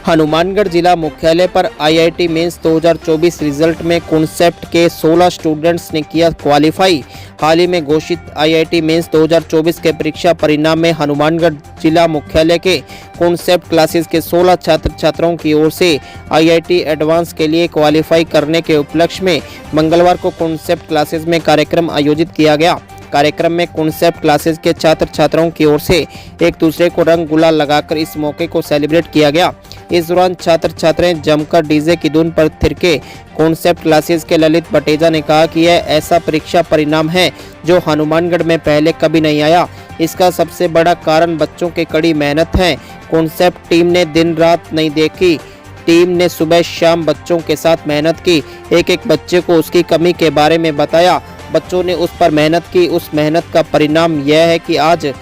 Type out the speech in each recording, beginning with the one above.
हनुमानगढ़ जिला मुख्यालय पर आईआईटी मेंस 2024 रिजल्ट में कॉन्सेप्ट के 16 स्टूडेंट्स ने किया क्वालिफाई। हाल ही में घोषित आईआईटी मेंस 2024 के परीक्षा परिणाम में हनुमानगढ़ जिला मुख्यालय के कॉन्सेप्ट क्लासेस के 16 छात्र छात्राओं की ओर से आईआईटी एडवांस के लिए क्वालिफाई करने के उपलक्ष्य में मंगलवार को कॉन्सेप्ट क्लासेस में कार्यक्रम आयोजित किया गया। कार्यक्रम में कॉन्सेप्ट क्लासेस के छात्र छात्राओं की ओर से एक दूसरे को रंग गुलाल लगाकर इस मौके को सेलिब्रेट किया गया। इस दौरान छात्र छात्राएं जमकर डीजे की धुन पर थिरके। कॉन्सेप्ट क्लासेस के ललित बटेजा ने कहा कि यह ऐसा परीक्षा परिणाम है जो हनुमानगढ़ में पहले कभी नहीं आया। इसका सबसे बड़ा कारण बच्चों की कड़ी मेहनत है। कॉन्सेप्ट टीम ने दिन रात नहीं देखी। टीम ने सुबह शाम बच्चों के साथ मेहनत की। एक एक बच्चे को उसकी कमी के बारे में बताया। बच्चों ने उस पर मेहनत की। उस मेहनत का परिणाम यह है कि आज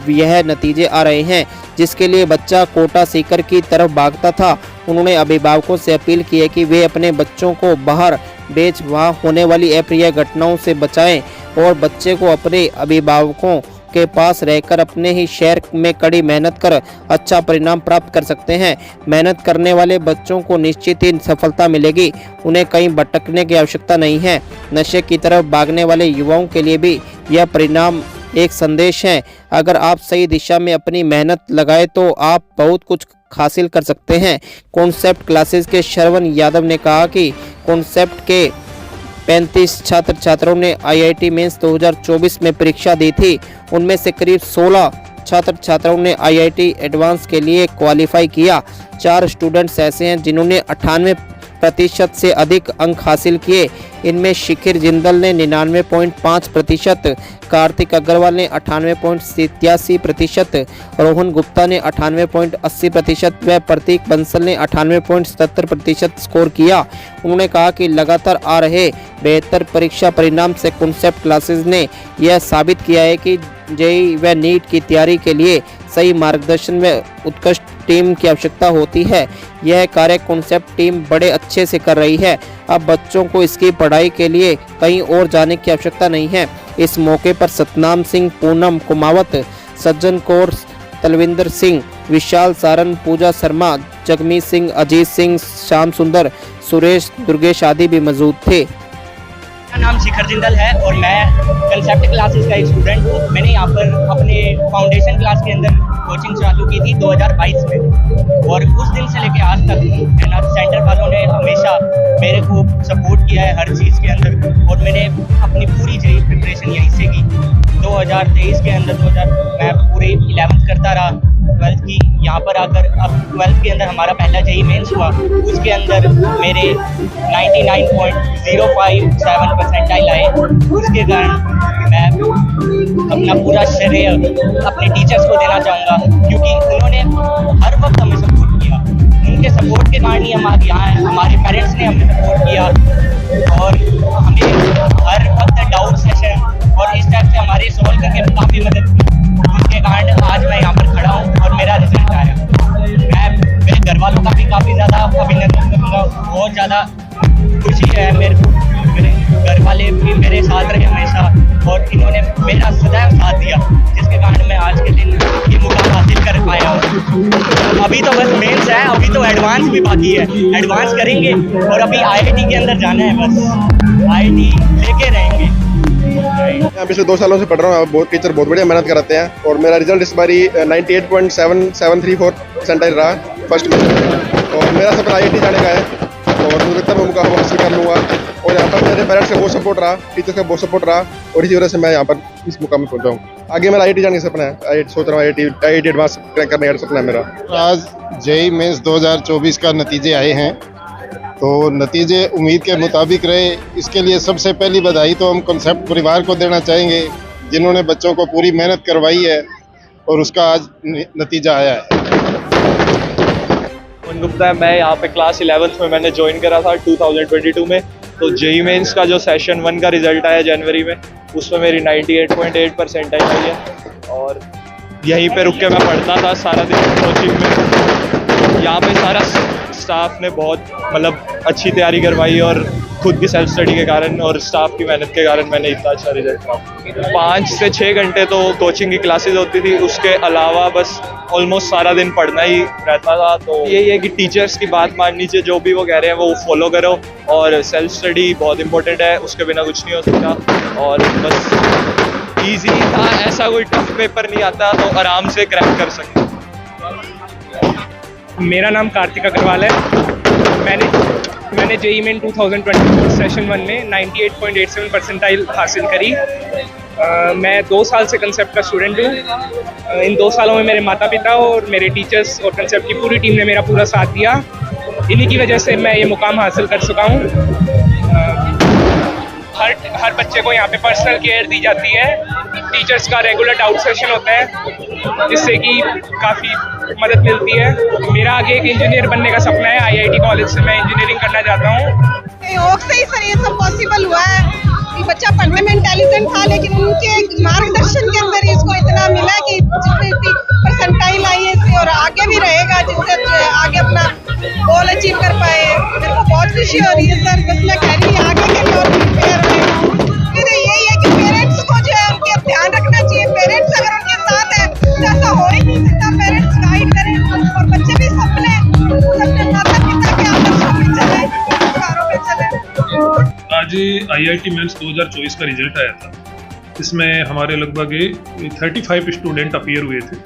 यह नतीजे आ रहे हैं जिसके लिए बच्चा कोटा सीकर की तरफ भागता था। उन्होंने अभिभावकों से अपील की है कि वे अपने बच्चों को बाहर बेच वहाँ होने वाली अप्रिय घटनाओं से बचाएं और बच्चे को अपने अभिभावकों के पास रहकर अपने ही शहर में कड़ी मेहनत कर अच्छा परिणाम प्राप्त कर सकते हैं। मेहनत करने वाले बच्चों को निश्चित ही सफलता मिलेगी। उन्हें कहीं भटकने की आवश्यकता नहीं है। नशे की तरफ भागने वाले युवाओं के लिए भी यह परिणाम एक संदेश है। अगर आप सही दिशा में अपनी मेहनत लगाए तो आप बहुत कुछ हासिल कर सकते हैं। कॉन्सेप्ट क्लासेस के श्रवण यादव ने कहा कि कॉन्सेप्ट के 35 छात्र छात्राओं ने आईआईटी मेंस 2024 में परीक्षा दी थी। उनमें से करीब 16 छात्र छात्राओं ने आईआईटी एडवांस के लिए क्वालिफाई किया। 4 स्टूडेंट्स ऐसे हैं जिन्होंने 98% से अधिक अंक हासिल किए। इनमें शिखिर जिंदल ने 99.5%, कार्तिक अग्रवाल ने 98.87%, रोहन गुप्ता ने 98.80% व प्रतीक बंसल ने 98.77% स्कोर किया। उन्होंने कहा कि लगातार आ रहे बेहतर परीक्षा परिणाम से कॉन्सेप्ट क्लासेस ने यह साबित किया है कि जेईई व नीट की तैयारी के लिए सही मार्गदर्शन व उत्कृष्ट टीम की आवश्यकता होती है। यह कार्य कॉन्सेप्ट टीम बड़े अच्छे से कर रही है। अब बच्चों को इसकी पढ़ाई के लिए कहीं और जाने की आवश्यकता नहीं है। इस मौके पर सतनाम सिंह, पूनम कुमावत, सज्जन कौर, तलविंदर सिंह, विशाल सारन, पूजा शर्मा, जगमीत सिंह, अजीत सिंह, श्याम सुंदर, सुरेश, दुर्गेश आदि भी मौजूद थे। मेरा नाम शिखर जिंदल है और मैं कंसेप्ट क्लासेस का एक स्टूडेंट हूँ। मैंने यहाँ पर अपने फाउंडेशन क्लास के अंदर कोचिंग चालू की थी 2022 में और उस दिन से लेके आज तक सेंटर वालों ने हमेशा मेरे को सपोर्ट किया है हर चीज़ के अंदर और मैंने अपनी पूरी जेईई प्रिपरेशन यहीं से की। 2023 के अंदर मैं पूरे 11th करता रहा, 12th की यहाँ पर आकर अब 12th के अंदर हमारा पहला जेईई मेंस हुआ। उसके अंदर मेरे 99.057 परसेंटाइल आए। उसके कारण मैं अपना पूरा श्रेय अपने टीचर्स को देना चाहूँगा क्योंकि उन्होंने हर वक्त हमें सपोर्ट किया। उनके सपोर्ट के कारण ही हम आज यहाँ हैं। हमारे पेरेंट्स ने हमें सपोर्ट किया और हमें हर वक्त डाउट सेशन और इस टाइप से हमारे सॉल्व करके काफ़ी मदद की, जिसके कारण आज मैं यहाँ पर खड़ा हूँ और मेरा रिजल्ट आया। मैं मेरे घर वालों का भी काफ़ी ज़्यादा अभिनंदन करूँगा। बहुत ज़्यादा खुशी है मेरे को। मेरे घर वाले भी मेरे साथ रहे हमेशा और इन्होंने मेरा सदैव साथ दिया, जिसके कारण मैं आज के दिन ये मुकाम हासिल कर पाया हूँ। अभी तो बस मेंस है, अभी तो एडवांस भी बाकी है। एडवांस करेंगे और अभी आईआईटी के अंदर जाना है। बस आईआईटी लेके रहेंगे। मैं पिछले 2 सालों से पढ़ रहा हूँ। बहुत टीचर बहुत बढ़िया मेहनत कराते हैं और मेरा रिजल्ट इस बारी 98.7734 परसेंटाइल रहा फर्स्ट में और मेरा सपना आईआईटी जाने का है और मैं मुकाम हासिल कर लूँगा। और यहाँ पर मेरे पेरेंट्स का बहुत सपोर्ट रहा, टीचर्स का बहुत सपोर्ट रहा और इसी वजह से मैं यहाँ पर इस मुकाम में पहुँचा हूँ। आगे मेरा आईआईटी जाने का सपना है। आईआईटी सोच रहा हूँ, आईआईटी एडवांस क्रैक करने का सपना है मेरा। आज जेईई मेंस 2024 का नतीजे आए हैं तो नतीजे उम्मीद के मुताबिक रहे। इसके लिए सबसे पहली बधाई तो हम कॉन्सेप्ट परिवार को देना चाहेंगे जिन्होंने बच्चों को पूरी मेहनत करवाई है और उसका आज नतीजा आया है। रोहन गुप्ता है। मैं यहाँ पे क्लास 11th में मैंने ज्वाइन करा था 2022 में। तो जेईई मेंस का जो सेशन 1 का रिजल्ट आया जनवरी में, उसमें मेरी 98.8 परसेंटाइल आई है और यहीं पे रुक के मैं पढ़ता था सारा दिन कोचिंग में। यहाँ पे सारा स्टाफ ने बहुत मतलब अच्छी तैयारी करवाई और खुद की सेल्फ स्टडी के कारण और स्टाफ की मेहनत के कारण मैंने इतना अच्छा रिजल्ट प्राप्त। 5 से 6 घंटे तो कोचिंग की क्लासेस होती थी, उसके अलावा बस ऑलमोस्ट सारा दिन पढ़ना ही रहता था। तो यही है कि टीचर्स की बात माननी चाहिए, जो भी वो कह रहे हैं वो फॉलो करो, और सेल्फ स्टडी बहुत इंपॉर्टेंट है, उसके बिना कुछ नहीं हो सकता। और बस ईजी था, ऐसा कोई टफ पेपर नहीं आता, तो आराम से क्रैक कर सकते। मेरा नाम कार्तिक अग्रवाल है। मैंने जेईई मेन 2024 सेशन 1 में 98.87 परसेंटाइल हासिल करी। मैं 2 साल से कंसेप्ट का स्टूडेंट हूँ। इन 2 सालों में मेरे माता पिता और मेरे टीचर्स और कंसेप्ट की पूरी टीम ने मेरा पूरा साथ दिया। इन्हीं की वजह से मैं ये मुकाम हासिल कर सका हूँ। हर बच्चे को यहाँ पे पर्सनल केयर दी जाती है। टीचर्स का रेगुलर डाउट सेशन होता है, जिससे कि काफ़ी मदद मिलती है। मेरा आगे एक इंजीनियर बनने का सपना है। आईआईटी कॉलेज से मैं इंजीनियरिंग करना चाहता हूँ। योग से ही सर ये सब पॉसिबल हुआ है कि बच्चा पढ़ने में इंटेलिजेंट था, लेकिन उनके मार्गदर्शन के अंदर इसको इतना मिला कि जिसमें इतनी परसेंटाइल आई है इससे और आगे भी रहेगा, जिससे आगे अपना गोल अचीव कर पाए। मेरे को बहुत खुशी हो रही है सर। बस मैं कह रही हूँ आगे के लिए और प्रिपेयर रहेगा। फिर यही है कि पेरेंट्स को जो है उनके ध्यान रखना चाहिए। पेरेंट्स अगर उनके साथ है तो ऐसा हो ही नहीं सकता। पेरेंट्स गाइड करें और बच्चे भी अपने माता पिता के आदर्शों पे चले, संस्कारों पे चले। आज आईआईटी मेंस 2024 का रिजल्ट आया था। इसमें हमारे लगभग 35 स्टूडेंट अपीयर हुए थे।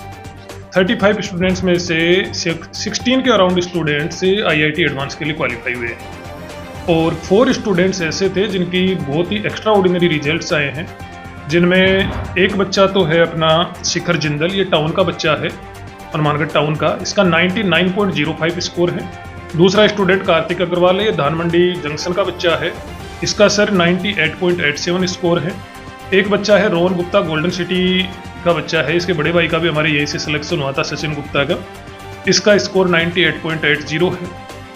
35 स्टूडेंट्स में से 16 के अराउंड स्टूडेंट्स आईआईटी एडवांस के लिए क्वालिफाई हुए हैं और 4 स्टूडेंट्स ऐसे थे जिनकी बहुत ही एक्स्ट्रा ऑर्डिनरी रिजल्ट्स आए हैं, जिनमें एक बच्चा तो है अपना शिखर जिंदल, ये टाउन का बच्चा है, हनुमानगढ़ टाउन का। इसका 99.05 स्कोर है। दूसरा स्टूडेंट कार्तिक अग्रवाल है, ये धानमंडी जंक्शन का बच्चा है, इसका सर 98.87 स्कोर है। एक बच्चा है रोहन गुप्ता, गोल्डन सिटी का बच्चा है, इसके बड़े भाई का भी हमारे यही से सिलेक्शन हुआ था, सचिन गुप्ता का, इसका स्कोर 98.80 है।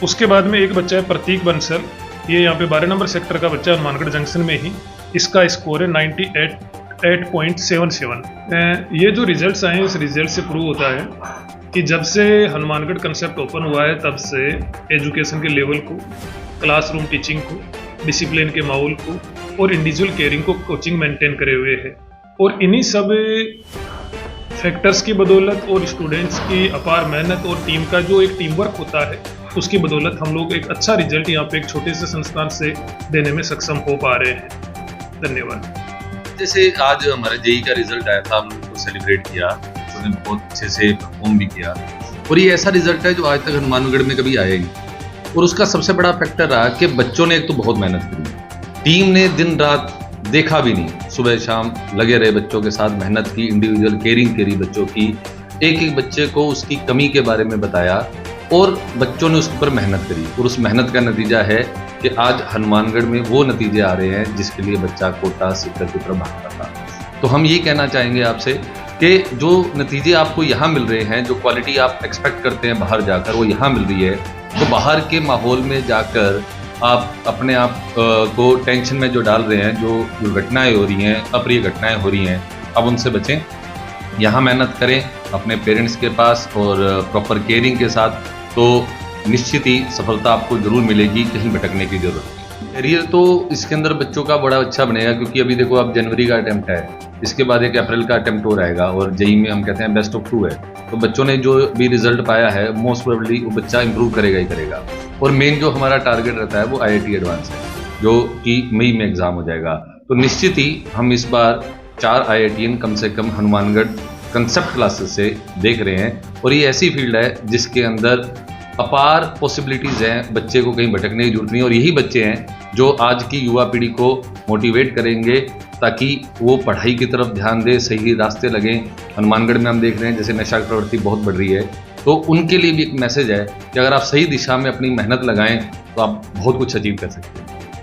उसके बाद में एक बच्चा है प्रतीक बंसल, ये यहाँ पे 12 नंबर सेक्टर का बच्चा, हनुमानगढ़ जंक्शन में ही, इसका स्कोर है 98.77। ये जो रिजल्ट्स आए हैं, इस रिजल्ट से प्रूव होता है कि जब से हनुमानगढ़ कंसेप्ट ओपन हुआ है तब से एजुकेशन के लेवल को, क्लासरूम टीचिंग को, डिसिप्लिन के माहौल को और इंडिविजुअल केयरिंग को कोचिंग मेंटेन करे हुए है। और इन्हीं सब फैक्टर्स की बदौलत और स्टूडेंट्स की अपार मेहनत और टीम का जो एक टीम वर्क होता है, उसकी बदौलत हम लोग एक अच्छा रिजल्ट यहाँ पे एक छोटे से संस्थान से देने में सक्षम हो पा रहे हैं। धन्यवाद। जैसे आज हमारे जेईई का रिजल्ट आया था, हम लोग को सेलिब्रेट किया, उन्होंने बहुत अच्छे से परफॉर्म भी किया और ये ऐसा रिजल्ट है जो आज तक हनुमानगढ़ में कभी आया ही नहीं। और उसका सबसे बड़ा फैक्टर रहा कि बच्चों ने एक तो बहुत मेहनत करी, टीम ने दिन रात देखा भी नहीं, सुबह शाम लगे रहे बच्चों के साथ, मेहनत की, इंडिविजुअल केयरिंग करी बच्चों की, एक एक बच्चे को उसकी कमी के बारे में बताया और बच्चों ने उसके ऊपर मेहनत करी। और उस मेहनत का नतीजा है कि आज हनुमानगढ़ में वो नतीजे आ रहे हैं जिसके लिए बच्चा कोटा सेक्टर की तरफ भागता था। तो हम ये कहना चाहेंगे आपसे कि जो नतीजे आपको यहाँ मिल रहे हैं, जो क्वालिटी आप एक्सपेक्ट करते हैं बाहर जाकर, वो यहाँ मिल रही है। तो बाहर के माहौल में जाकर आप अपने आप को टेंशन में जो डाल रहे हैं, जो घटनाएं हो रही हैं, अप्रिय घटनाएं हो रही हैं, अब उनसे बचें। यहाँ मेहनत करें अपने पेरेंट्स के पास और प्रॉपर केयरिंग के साथ, तो निश्चित ही सफलता आपको जरूर मिलेगी, कहीं भटकने की जरूरत नहीं। करियर तो इसके अंदर बच्चों का बड़ा अच्छा बनेगा, क्योंकि अभी देखो अब जनवरी का अटेम्प्ट है, इसके बाद 1 अप्रैल का अटेम्प्ट हो रहेगा और जेईई में हम कहते हैं बेस्ट ऑफ 2 है। तो बच्चों ने जो भी रिजल्ट पाया है, मोस्ट प्रोबेबली वो बच्चा इंप्रूव करेगा ही करेगा। और मेन जो हमारा टारगेट रहता है वो आईआईटी एडवांस है, जो कि मई में एग्जाम हो जाएगा। तो निश्चित ही हम इस बार 4 आईआईटीएन कम से कम हनुमानगढ़ कंसेप्ट क्लासेस से देख रहे हैं। और ये ऐसी फील्ड है जिसके अंदर अपार पॉसिबिलिटीज़ हैं, बच्चे को कहीं भटकने की जरूरत नहीं। और यही बच्चे हैं जो आज की युवा पीढ़ी को मोटिवेट करेंगे ताकि वो पढ़ाई की तरफ ध्यान दे, सही रास्ते लगें। हनुमानगढ़ में हम देख रहे हैं जैसे नशा की प्रवृत्ति बहुत बढ़ रही है, तो उनके लिए भी एक मैसेज है कि अगर आप सही दिशा में अपनी मेहनत लगाएं तो आप बहुत कुछ अचीव कर सकते हैं।